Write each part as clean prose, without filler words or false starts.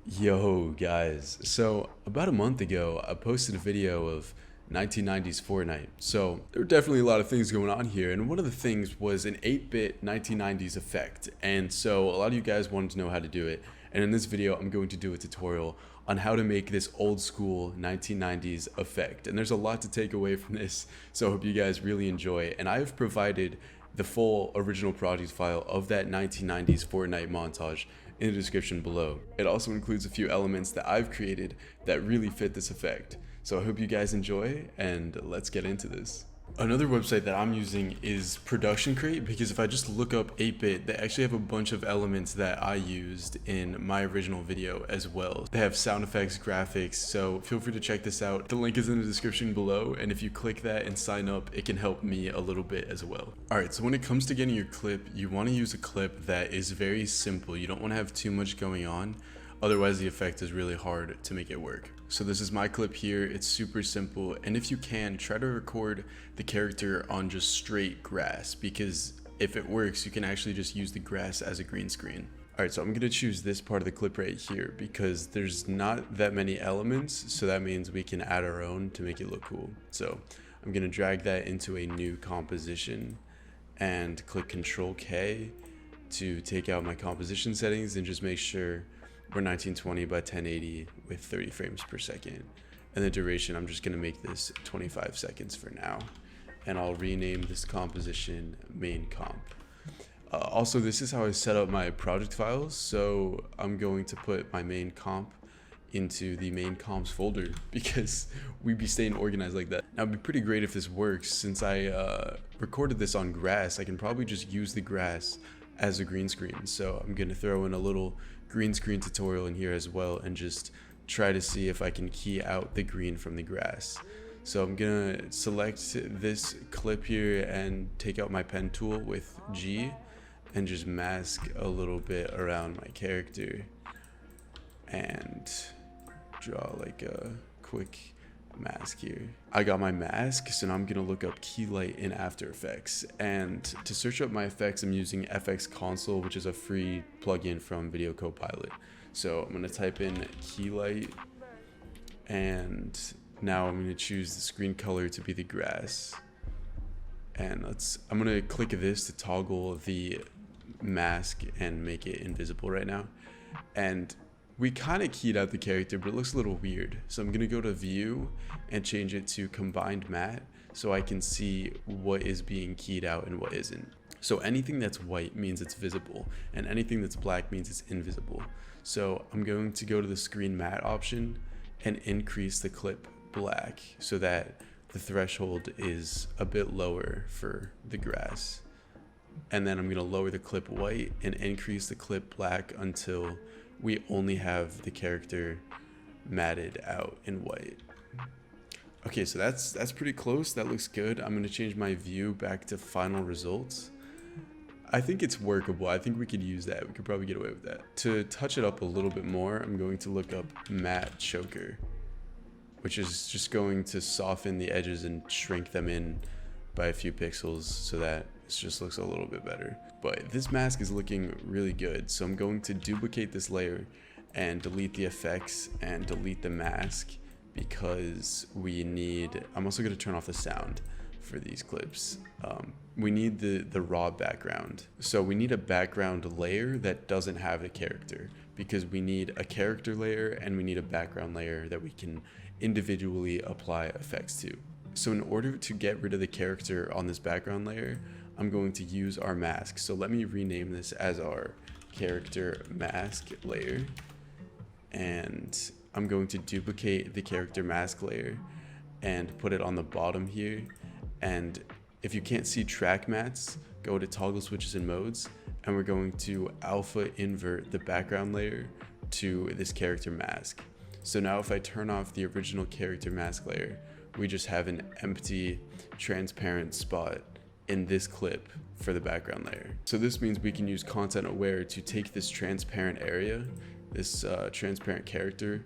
Yo guys, so about a month ago I posted a video of 1990s Fortnite. So there were definitely a lot of things going on here, and one of the things was an 8-bit 1990s effect. And so a lot of you guys wanted to know how to do it, and in this video I'm going to do a tutorial on how to make this old school 1990s effect. And there's a lot to take away from this, so I hope you guys really enjoy it. And I've provided the full original project file of that 1990s Fortnite montage in the description below. It also includes a few elements that I've created that really fit this effect. So I hope you guys enjoy, and let's get into this. Another website that I'm using is Production Crate, because if I just look up 8-bit, they actually have a bunch of elements that I used in my original video as well. They have sound effects, graphics, so feel free to check this out. The link is in the description below, and if you click that and sign up, it can help me a little bit as well. Alright, so when it comes to getting your clip, you want to use a clip that is very simple. You don't want to have too much going on. Otherwise, the effect is really hard to make it work. So this is my clip here. It's super simple. And if you can, try to record the character on just straight grass, because if it works, you can actually just use the grass as a green screen. Alright, so I'm going to choose this part of the clip right here because there's not that many elements. So that means we can add our own to make it look cool. So I'm going to drag that into a new composition and click Control K to take out my composition settings and just make sure we're 1920 by 1080 with 30 frames per second. And the duration, I'm just gonna make this 25 seconds for now. And I'll rename this composition main comp. Also, this is how I set up my project files. So I'm going to put my main comp into the main comps folder because we'd be staying organized like that. Now it'd be pretty great if this works. Since I recorded this on grass, I can probably just use the grass as a green screen. So I'm going to throw in a little green screen tutorial in here as well and just try to see if I can key out the green from the grass. So I'm going to select this clip here and take out my pen tool with G and just mask a little bit around my character and draw like a quick mask here. I got my mask, so now I'm gonna look up key light in After Effects, and to search up my effects I'm using FX Console, which is a free plugin from Video Copilot. So I'm gonna type in key light, and now I'm gonna choose the screen color to be the grass, and I'm gonna click this to toggle the mask and make it invisible right now. And we kind of keyed out the character, but it looks a little weird. So I'm gonna go to view and change it to combined matte so I can see what is being keyed out and what isn't. So anything that's white means it's visible, and anything that's black means it's invisible. So I'm going to go to the screen matte option and increase the clip black so that the threshold is a bit lower for the grass. And then I'm gonna lower the clip white and increase the clip black until we only have the character matted out in white. Okay, so that's pretty close. That looks good. I'm gonna change my view back to final results. I think it's workable. I think we could use that. We could probably get away with that. To touch it up a little bit more, I'm going to look up matte choker, which is just going to soften the edges and shrink them in by a few pixels so that it just looks a little bit better. But this mask is looking really good, so I'm going to duplicate this layer and delete the effects and delete the mask because I'm also going to turn off the sound for these clips. We need the raw background. So we need a background layer that doesn't have a character, because we need a character layer and we need a background layer that we can individually apply effects to. So in order to get rid of the character on this background layer, I'm going to use our mask. So let me rename this as our character mask layer. And I'm going to duplicate the character mask layer and put it on the bottom here. And if you can't see track mats, go to toggle switches and modes, and we're going to alpha invert the background layer to this character mask. So now if I turn off the original character mask layer, we just have an empty transparent spot in this clip for the background layer. So this means we can use content aware to take this transparent area, this transparent character,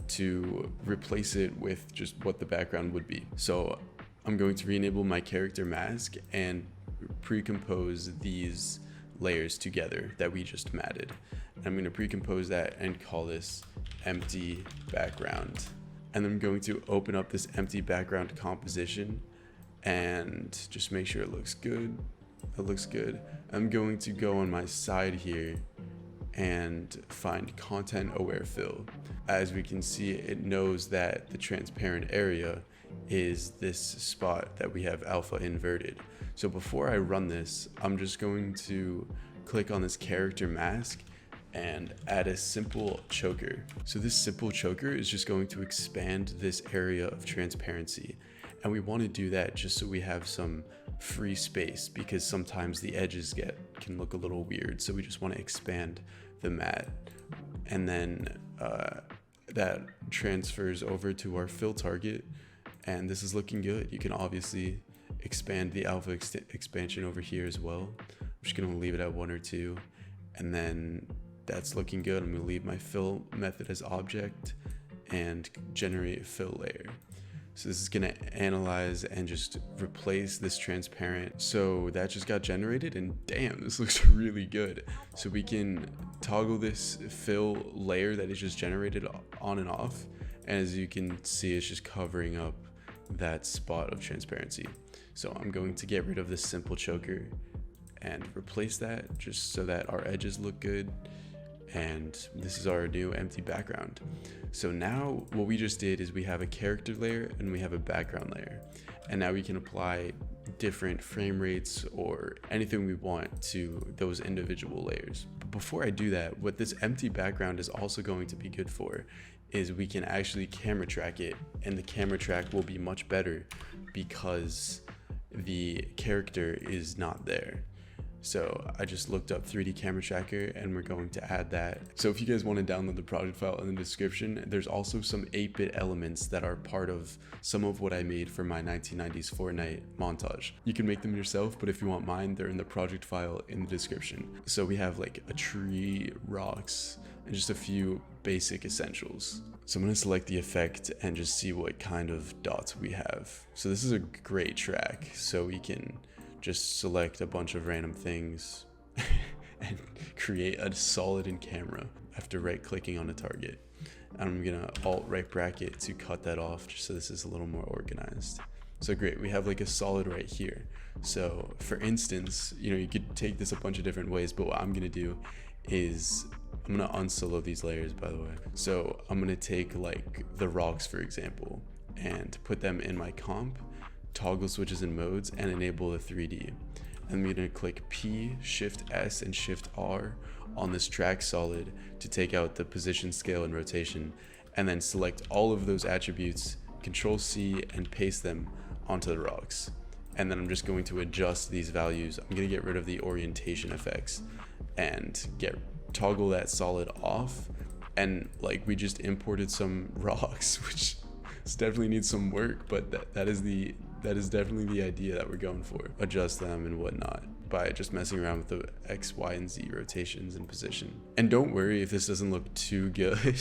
to replace it with just what the background would be. So I'm going to re-enable my character mask and pre-compose these layers together that we just matted. I'm going to pre-compose that and call this empty background. And I'm going to open up this empty background composition and just make sure it looks good. It looks good. I'm going to go on my side here and find content aware fill. As we can see, it knows that the transparent area is this spot that we have alpha inverted. So before I run this, I'm just going to click on this character mask and add a simple choker. So this simple choker is just going to expand this area of transparency. And we want to do that just so we have some free space, because sometimes the edges can look a little weird. So we just want to expand the matte, and then that transfers over to our fill target, and this is looking good. You can obviously expand the alpha expansion over here as well. I'm just going to leave it at 1 or 2, and then that's looking good. I'm going to leave my fill method as object and generate a fill layer. So this is going to analyze and just replace this transparent. So that just got generated, and damn, this looks really good. So we can toggle this fill layer that is just generated on and off. And as you can see, it's just covering up that spot of transparency. So I'm going to get rid of this simple choker and replace that just so that our edges look good. And this is our new empty background. So now what we just did is we have a character layer and we have a background layer. And now we can apply different frame rates or anything we want to those individual layers. But before I do that, what this empty background is also going to be good for is we can actually camera track it, and the camera track will be much better because the character is not there. So I just looked up 3D camera tracker and we're going to add that. So if you guys want to download the project file in the description, there's also some 8-bit elements that are part of some of what I made for my 1990s Fortnite montage. You can make them yourself, but if you want mine, they're in the project file in the description. So we have like a tree, rocks, and just a few basic essentials. So I'm going to select the effect and just see what kind of dots we have. So this is a great track, so we can just select a bunch of random things and create a solid in camera after right clicking on a target. And I'm gonna alt right bracket to cut that off just so this is a little more organized. So great, we have like a solid right here. So for instance, you could take this a bunch of different ways, but what I'm gonna do is I'm gonna unsolo these layers, by the way. So I'm gonna take like the rocks, for example, and put them in my comp, toggle switches and modes, and enable the 3D. And I'm going to click P, Shift S, and Shift R on this track solid to take out the position, scale, and rotation, and then select all of those attributes, Control C, and paste them onto the rocks. And then I'm just going to adjust these values. I'm going to get rid of the orientation effects and toggle that solid off. And like we just imported some rocks, which definitely needs some work, but that is definitely the idea that we're going for. Adjust them and whatnot by just messing around with the X, Y, and Z rotations and position. And don't worry if this doesn't look too good.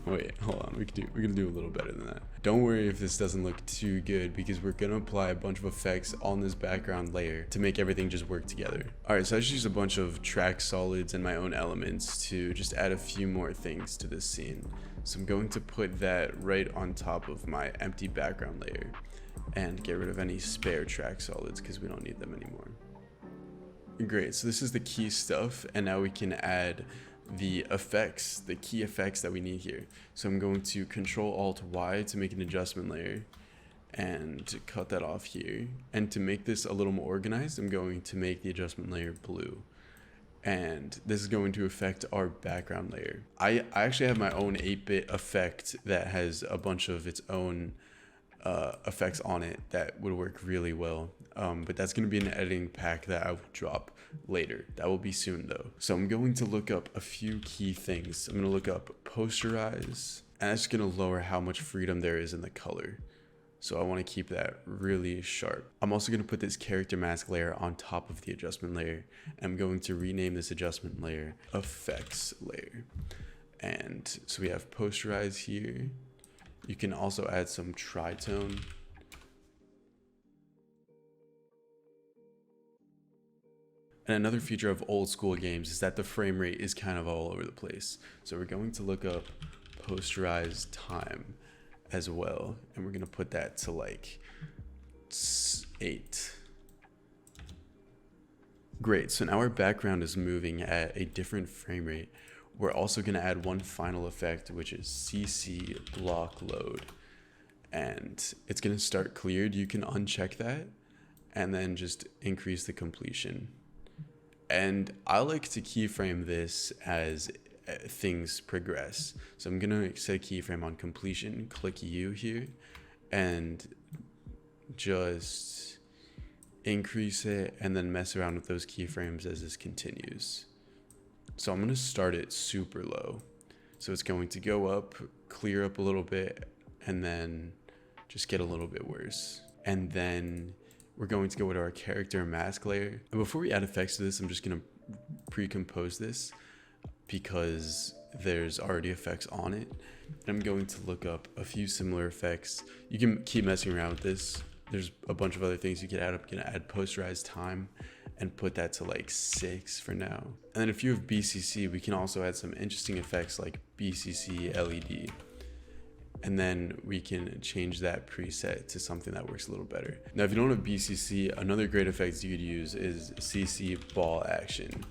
wait, hold on. We're gonna do a little better than that. Don't worry if this doesn't look too good, because we're gonna apply a bunch of effects on this background layer to make everything just work together. Alright, so I just used a bunch of track solids and my own elements to just add a few more things to this scene. So I'm going to put that right on top of my empty background layer and get rid of any spare track solids because we don't need them anymore. Great, so this is the key stuff, and now we can add the effects, the key effects that we need here. So I'm going to Control Alt Y to make an adjustment layer and cut that off here. And to make this a little more organized, I'm going to make the adjustment layer blue. And this is going to affect our background layer. I actually have my own 8-bit effect that has a bunch of its own effects on it that would work really well. But that's going to be an editing pack that I will drop later. That will be soon though. So I'm going to look up a few key things. I'm going to look up posterize, and that's going to lower how much freedom there is in the color. So I want to keep that really sharp. I'm also going to put this character mask layer on top of the adjustment layer. I'm going to rename this adjustment layer effects layer. And so we have posterize here. You can also add some tritone. And another feature of old school games is that the frame rate is kind of all over the place. So we're going to look up posterized time as well, and we're going to put that to like 8. Great, so now our background is moving at a different frame rate. We're also going to add one final effect, which is CC block load. And it's going to start cleared. You can uncheck that and then just increase the completion. And I like to keyframe this as things progress. So I'm going to set a keyframe on completion, click U here, and just increase it and then mess around with those keyframes as this continues. So I'm going to start it super low. So it's going to go up, clear up a little bit, and then just get a little bit worse. And then we're going to go with our character mask layer. And before we add effects to this, I'm just going to pre-compose this because there's already effects on it. And I'm going to look up a few similar effects. You can keep messing around with this. There's a bunch of other things you could add. I'm going to add posterized time and put that to like 6 for now. And then if you have BCC, we can also add some interesting effects like BCC LED. And then we can change that preset to something that works a little better. Now, if you don't have BCC, another great effect you could use is CC ball action.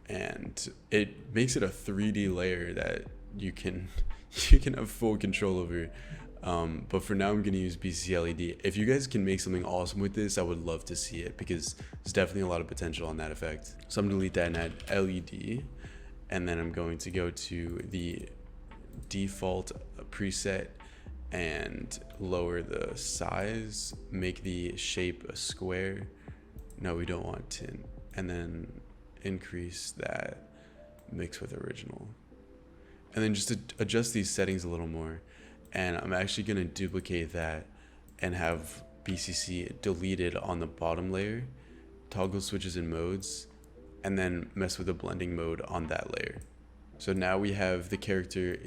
And it makes it a 3D layer that you can have full control over. But for now, I'm going to use BCC LED. If you guys can make something awesome with this, I would love to see it because there's definitely a lot of potential on that effect. So I'm going to delete that and add LED. And then I'm going to go to the default preset and lower the size, make the shape a square. No, we don't want tint. And then increase that mix with original. And then just to adjust these settings a little more. And I'm actually going to duplicate that and have BCC deleted on the bottom layer, toggle switches and modes, and then mess with the blending mode on that layer. So now we have the character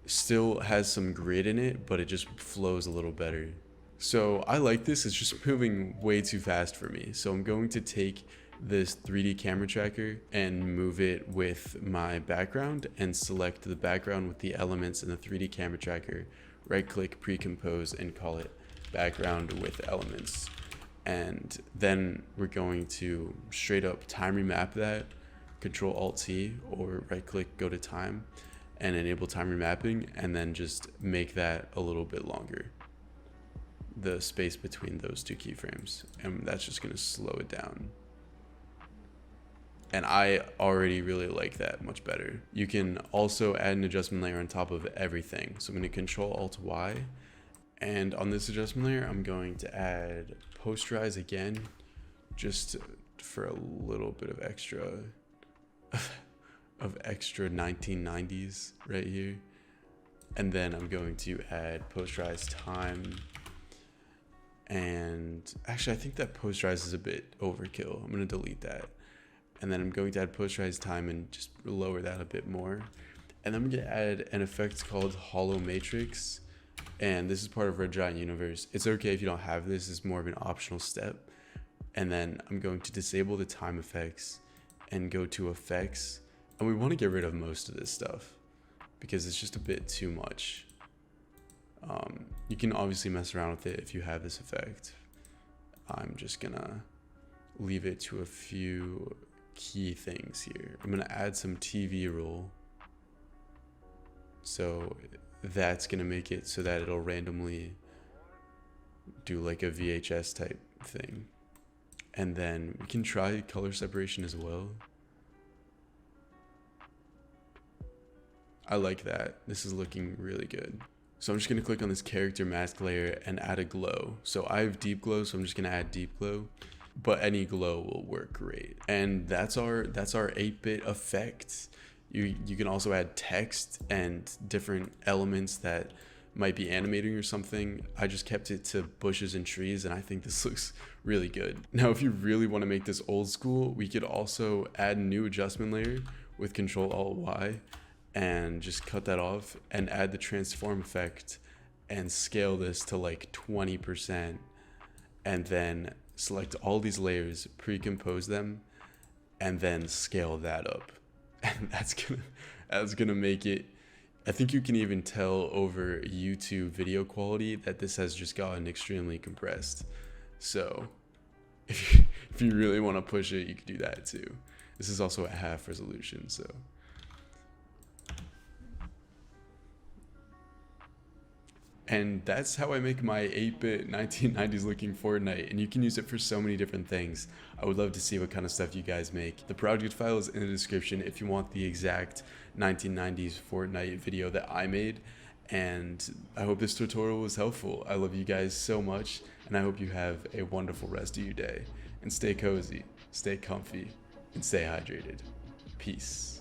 still has some grid in it, but it just flows a little better. So I like this. It's just moving way too fast for me. So I'm going to take this 3D camera tracker and move it with my background and select the background with the elements in the 3D camera tracker, right click, pre-compose, and call it background with elements. And then we're going to straight up time remap that, Control Alt T, or right click, go to time and enable time remapping, and then just make that a little bit longer, the space between those two keyframes. And that's just going to slow it down. And I already really like that much better. You can also add an adjustment layer on top of everything. So I'm going to Control Alt Y, and on this adjustment layer, I'm going to add posterize again, just for a little bit of extra 1990s right here. And then I'm going to add posterize time. And actually, I think that posterize is a bit overkill. I'm going to delete that. And then I'm going to add posterized time and just lower that a bit more. And then I'm going to add an effect called Hollow Matrix. And this is part of Red Giant Universe. It's okay if you don't have this. It's more of an optional step. And then I'm going to disable the time effects and go to effects. And we want to get rid of most of this stuff because it's just a bit too much. You can obviously mess around with it if you have this effect. I'm just going to leave it to a few key things here. I'm going to add some TV roll. So that's going to make it so that it'll randomly do like a VHS type thing. And then we can try color separation as well. I like that. This is looking really good. So I'm just going to click on this character mask layer and add a glow. So I have deep glow, so I'm just going to add deep glow. But any glow will work great. And that's our 8-bit effect. You can also add text and different elements that might be animating or something. I just kept it to bushes and trees, and I think this looks really good. Now, if you really want to make this old school, we could also add a new adjustment layer with Control Alt Y and just cut that off and add the transform effect and scale this to like 20%, and then select all these layers, pre-compose them, and then scale that up. And that's gonna make it. I think you can even tell over YouTube video quality that this has just gotten extremely compressed. So if you really want to push it, you could do that too. This is also at half resolution, so. And that's how I make my 8-bit 1990s looking Fortnite, and you can use it for so many different things. I would love to see what kind of stuff you guys make. The project file is in the description if you want the exact 1990s Fortnite video that I made, and I hope this tutorial was helpful. I love you guys so much, and I hope you have a wonderful rest of your day. And stay cozy, stay comfy, and stay hydrated. Peace.